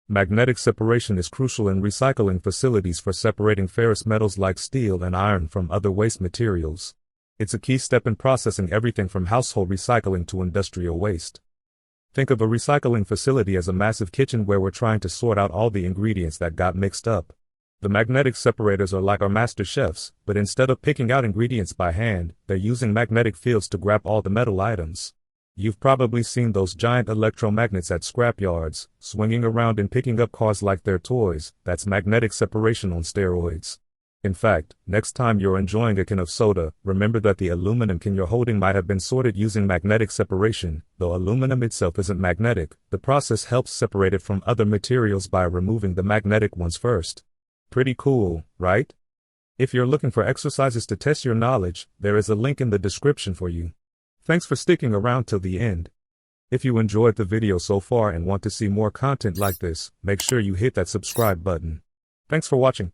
Magnetic separation is crucial in recycling facilities for separating ferrous metals like steel and iron from other waste materials. It's a key step in processing everything from household recycling to industrial waste. Think of a recycling facility as a massive kitchen where we're trying to sort out all the ingredients that got mixed up. The magnetic separators are like our master chefs, but instead of picking out ingredients by hand, they're using magnetic fields to grab all the metal items. You've probably seen those giant electromagnets at scrapyards, swinging around and picking up cars like they're toys. That's magnetic separation on steroids. In fact, next time you're enjoying a can of soda, remember that the aluminum can you're holding might have been sorted using magnetic separation. Though aluminum itself isn't magnetic, the process helps separate it from other materials by removing the magnetic ones first. Pretty cool, right? If you're looking for exercises to test your knowledge, there is a link in the description for you. Thanks for sticking around till the end. If you enjoyed the video so far and want to see more content like this, make sure you hit that subscribe button. Thanks for watching.